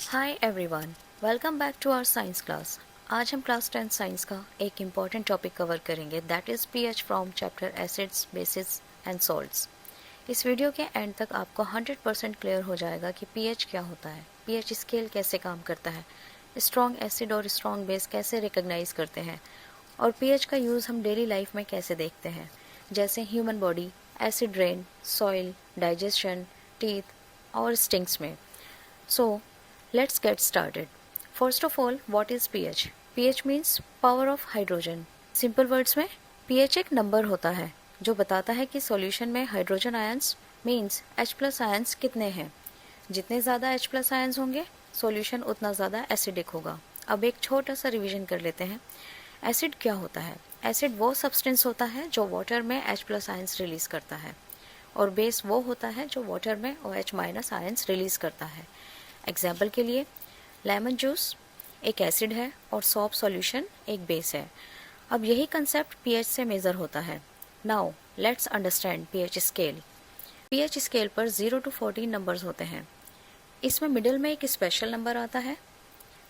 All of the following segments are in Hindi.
Hi everyone, welcome back to our science class. आज हम क्लास 10 साइंस का एक इम्पॉर्टेंट टॉपिक कवर करेंगे, that is pH from chapter acids, bases and salts. इस वीडियो के एंड तक आपको 100% क्लियर हो जाएगा कि पीएच क्या होता है, पीएच स्केल कैसे काम करता है, स्ट्रॉन्ग एसिड और स्ट्रॉन्ग बेस कैसे रिकॉग्नाइज करते हैं, और पीएच का यूज़ हम डेली लाइफ में कैसे देखते हैं, जैसे human body, acid rain, soil, digestion, teeth और स्टिंग्स में। So, let's get started. First of all, what is pH? pH means power of hydrogen. Simple words में pH एक नंबर होता है जो बताता है कि सॉल्यूशन में hydrogen ions means H plus ions कितने हैं। जितने ज़्यादा H प्लस आयंस होंगे सॉल्यूशन उतना ज़्यादा एसिडिक होगा। अब एक छोटा सा रिवीजन कर लेते हैं। एसिड क्या होता है? एसिड वो सब्सटेंस होता है जो वाटर में H प्लस आयंस रिलीज करता है, और बेस वो होता है जो वाटर में OH माइनस आयंस रिलीज करता है। एग्जाम्पल के लिए लेमन जूस एक एसिड है और सॉप सॉल्यूशन एक बेस है। अब यही कंसेप्ट पीएच से मेज़र होता है। Now let's understand pH scale. PH scale पर 0 to 14 नंबर्स होते हैं। इसमें मिडिल में एक स्पेशल नंबर आता है,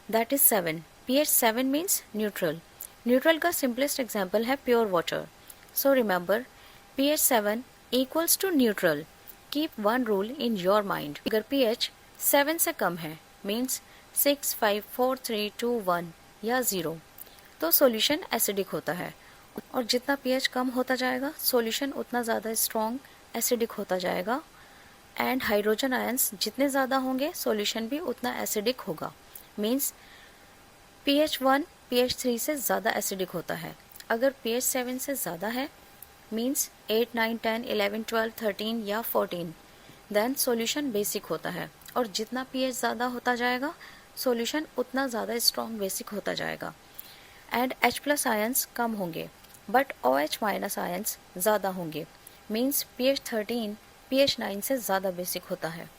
that is 7। PH 7 means neutral. Neutral का सिंपलेस्ट एग्जाम्पल है pure water. So remember, pH 7 equals to neutral. Keep one rule in your mind, अगर पीएच 7 से कम है मीन्स 6, 5, 4, 3, 2, 1 या 0 तो सॉल्यूशन एसिडिक होता है, और जितना पीएच कम होता जाएगा सॉल्यूशन उतना ज़्यादा स्ट्रॉन्ग एसिडिक होता जाएगा, एंड हाइड्रोजन आयंस जितने ज़्यादा होंगे सॉल्यूशन भी उतना एसिडिक होगा। मीन्स पीएच 1 पीएच 3 से ज़्यादा एसिडिक होता है। अगर पीएच 7 से ज़्यादा है मीन्स 8, 9, 10, 11, 12, 13 या 14 देन सॉल्यूशन बेसिक होता है, और जितना पीएच ज़्यादा होता जाएगा सॉल्यूशन उतना ज़्यादा स्ट्रॉन्ग बेसिक होता जाएगा, एंड H प्लस आयंस कम होंगे बट OH माइनस आयंस ज़्यादा होंगे। मीन्स pH 13 pH 9 से ज़्यादा बेसिक होता है।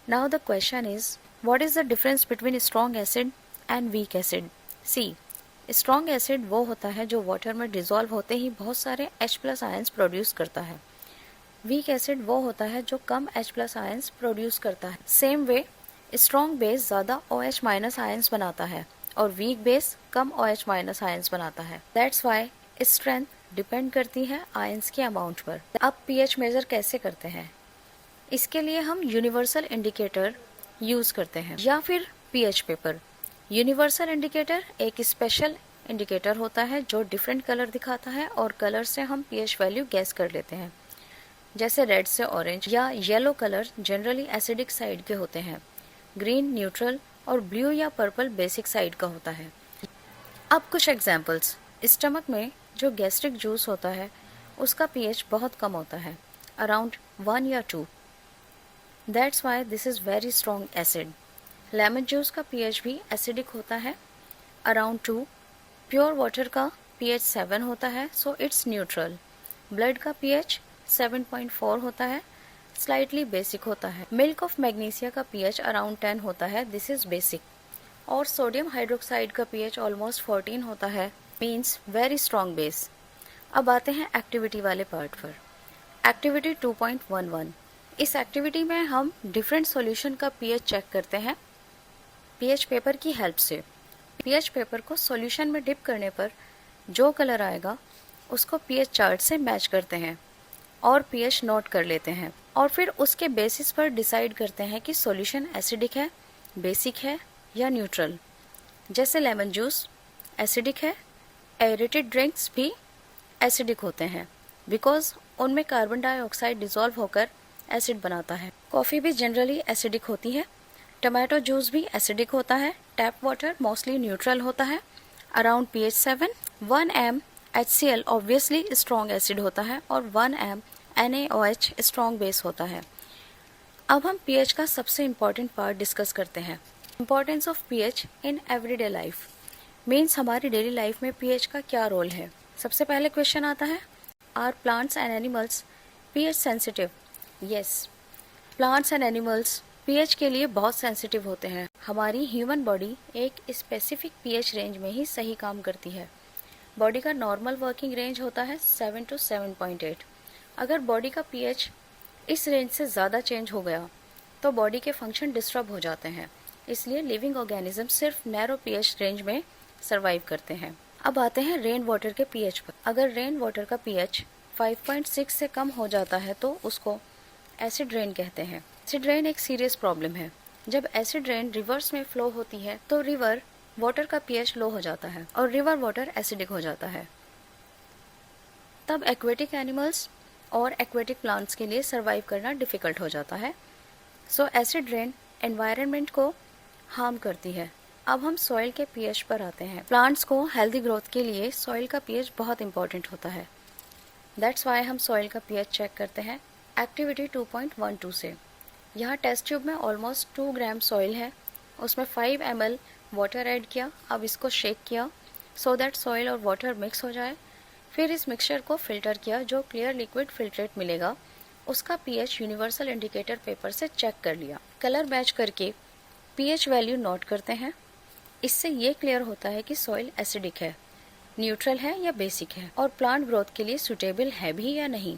Now the question is, what is the difference between strong acid and weak acid? See, strong acid वो होता है जो वाटर में डिजॉल्व होते ही बहुत सारे H प्लस आयंस प्रोड्यूस करता है। वीक एसिड वो होता है जो कम H प्लस आयंस प्रोड्यूस करता है। सेम वे स्ट्रॉन्ग बेस ज़्यादा OH माइनस आयंस बनाता है और वीक बेस कम OH माइनस आयंस बनाता है। दैट्स वाई स्ट्रेंथ डिपेंड करती है आयंस के अमाउंट पर। अब पीएच मेजर कैसे करते हैं? इसके लिए हम यूनिवर्सल इंडिकेटर यूज़ करते हैं या फिर पीएच पेपर। यूनिवर्सल इंडिकेटर एक स्पेशल इंडिकेटर होता है जो डिफरेंट कलर दिखाता है, और कलर से हम पीएच वैल्यू गैस कर लेते हैं। जैसे रेड से ऑरेंज या yellow colour generally acidic side के होते हैं, ग्रीन न्यूट्रल और ब्लू या पर्पल बेसिक साइड का होता है। अब कुछ एग्जांपल्स। स्टमक में जो गैस्ट्रिक जूस होता है उसका पीएच बहुत कम होता है, अराउंड 1 या 2। That's why this is very strong acid. Lemon juice का पीएच भी एसिडिक होता है, अराउंड 2। प्योर वाटर का पीएच 7 होता है, सो इट्स न्यूट्रल। ब्लड का पीएच 7.4 होता है, स्लाइटली बेसिक होता है। मिल्क ऑफ मैग्नीशिया का पीएच अराउंड 10 होता है, दिस इज बेसिक। और सोडियम हाइड्रोक्साइड का पीएच ऑलमोस्ट 14 होता है, मीन्स वेरी स्ट्रॉन्ग बेस। अब आते हैं एक्टिविटी वाले पार्ट पर। एक्टिविटी 2.11। इस एक्टिविटी में हम डिफरेंट सॉल्यूशन का पीएच चेक करते हैं पीएच पेपर की हेल्प से। पीएच पेपर को सॉल्यूशन में डिप करने पर जो कलर आएगा उसको पीएच चार्ट से मैच करते हैं और पीएच नोट कर लेते हैं, और फिर उसके बेसिस पर डिसाइड करते हैं कि सॉल्यूशन एसिडिक है, बेसिक है या न्यूट्रल। जैसे लेमन जूस एसिडिक है, एरेटेड ड्रिंक्स भी एसिडिक होते हैं बिकॉज उनमें कार्बन डाइऑक्साइड डिसॉल्व होकर एसिड बनाता है। कॉफ़ी भी जनरली एसिडिक होती है। टमाटो जूस भी एसिडिक होता है। टैप वाटर मोस्टली न्यूट्रल होता है, around pH 7। 1 m HCl obviously strong acid होता है, और 1 m NaOH स्ट्रॉन्ग बेस होता है। अब हम पीएच का सबसे इम्पॉर्टेंट पार्ट डिस्कस करते हैं, importance of pH in everyday life. Means हमारी डेली लाइफ में पीएच का क्या रोल है। सबसे पहले क्वेश्चन आता है, are plants and animals pH sensitive? Yes, plants and animals pH के लिए बहुत सेंसिटिव होते हैं। हमारी ह्यूमन बॉडी एक स्पेसिफिक पीएच रेंज में ही सही काम करती है। बॉडी का नॉर्मल वर्किंग रेंज होता है 7 to 7.8। अगर बॉडी का पीएच इस रेंज से ज़्यादा चेंज हो गया तो बॉडी के फंक्शन डिस्टर्ब हो जाते हैं। इसलिए लिविंग ऑर्गेनिज्म सिर्फ नैरो पीएच रेंज में सर्वाइव करते हैं। अब आते हैं रेन वाटर के पीएच पर। अगर रेन वाटर का पीएच 5.6 से कम हो जाता है तो उसको एसिड रेन कहते हैं। एसिड रेन एक सीरियस प्रॉब्लम है। जब एसिड रेन रिवर्स में फ्लो होती है तो रिवर वाटर का पीएच लो हो जाता है और रिवर वाटर एसिडिक हो जाता है। तब एक्वेटिक एनिमल्स और एक्वेटिक प्लांट्स के लिए सर्वाइव करना डिफिकल्ट हो जाता है। सो एसिड रेन एनवायरनमेंट को हार्म करती है। अब हम सॉइल के पीएच पर आते हैं। प्लांट्स को हेल्दी ग्रोथ के लिए सॉइल का पीएच बहुत इंपॉर्टेंट होता है। दैट्स वाई हम सॉइल का पीएच चेक करते हैं एक्टिविटी 2.12 से। यहाँ टेस्ट ट्यूब में ऑलमोस्ट 2 ग्राम सॉइल है, उसमें 5 ml वाटर ऐड किया। अब इसको शेक किया सो दैट सॉइल और वाटर मिक्स हो जाए। फिर इस मिक्सचर को फिल्टर किया, जो क्लियर लिक्विड फिल्ट्रेट मिलेगा उसका पीएच यूनिवर्सल इंडिकेटर पेपर से चेक कर लिया। कलर मैच करके पीएच वैल्यू नोट करते हैं। इससे ये क्लियर होता है कि सॉइल एसिडिक है, न्यूट्रल है या बेसिक है और प्लांट ग्रोथ के लिए सुटेबल है भी या नहीं।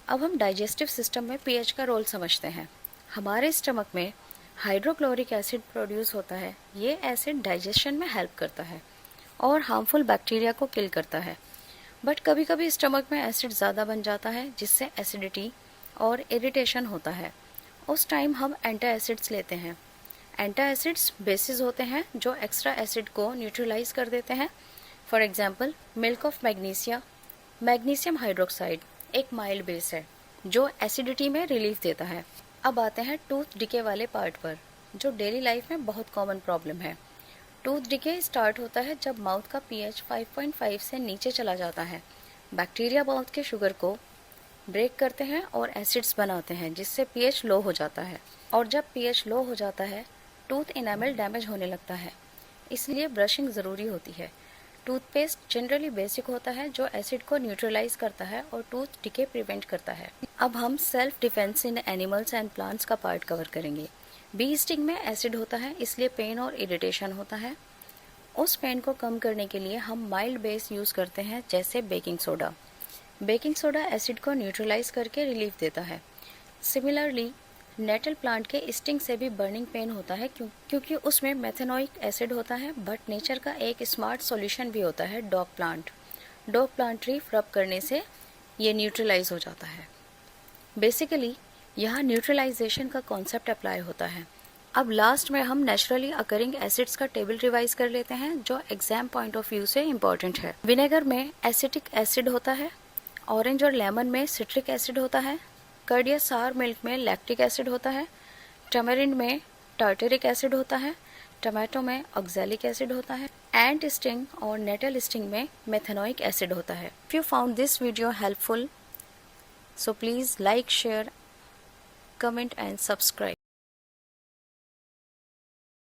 अब हम डाइजेस्टिव सिस्टम में पीएच का रोल समझते हैं। हमारे स्टमक में हाइड्रोक्लोरिक एसिड प्रोड्यूस होता है। ये एसिड डाइजेशन में हेल्प करता है और हार्मफुल बैक्टीरिया को किल करता है। बट कभी कभी स्टमक में एसिड ज़्यादा बन जाता है जिससे एसिडिटी और इरिटेशन होता है। उस टाइम हम एंटाएसिड्स लेते हैं। एंटाएसिड्स बेसिस होते हैं जो एक्स्ट्रा एसिड को न्यूट्रलाइज कर देते हैं। For example milk of magnesia, magnesium hydroxide एक माइल्ड बेस है जो एसिडिटी में रिलीफ देता है। अब आते हैं टूथ डिके वाले पार्ट पर, जो डेली लाइफ में बहुत कॉमन प्रॉब्लम है। टूथ डिके स्टार्ट होता है जब माउथ का पीएच 5.5 से नीचे चला जाता है। बैक्टीरिया माउथ के शुगर को ब्रेक करते हैं और एसिड्स बनाते हैं जिससे पीएच लो हो जाता है। और जब पीएच लो हो जाता है टूथ इनेमल डैमेज होने लगता है, इसलिए ब्रशिंग ज़रूरी होती है। टूथपेस्ट जनरली बेसिक होता है जो एसिड को न्यूट्रलाइज करता है और टूथ डिके प्रिवेंट करता है। अब हम self defence in animals and plants का पार्ट कवर करेंगे। बी स्टिंग में एसिड होता है, इसलिए पेन और इरिटेशन होता है। उस पेन को कम करने के लिए हम माइल्ड बेस यूज़ करते हैं जैसे baking soda. Baking soda acid को न्यूट्रलाइज करके रिलीफ देता है। सिमिलरली नेटल प्लांट के स्टिंग से भी बर्निंग पेन होता है क्योंकि उसमें मेथेनोइक एसिड होता है। बट नेचर का एक स्मार्ट सॉल्यूशन भी होता है dog plant. Dog plant leaf रब करने से ये न्यूट्रलाइज हो जाता है। बेसिकली यहाँ न्यूट्रलाइजेशन का कॉन्सेप्ट अप्लाई होता है। अब लास्ट में हम नेचुरली अकरिंग एसिड्स का टेबल रिवाइज कर लेते हैं जो एग्जाम पॉइंट ऑफ व्यू से इम्पॉर्टेंट है। विनेगर में एसिटिक एसिड होता है, ऑरेंज और लेमन में सिट्रिक एसिड होता है, कर्ड या सार मिल्क में लैक्टिक एसिड होता है, टैमरिंड में टार्टरिक एसिड होता है, टमाटो में ऑक्सैलिक एसिड होता है, एंट स्टिंग और नेटल स्टिंग में मेथेनोइक एसिड होता है। If you found this video helpful, so please like, share, comment and subscribe.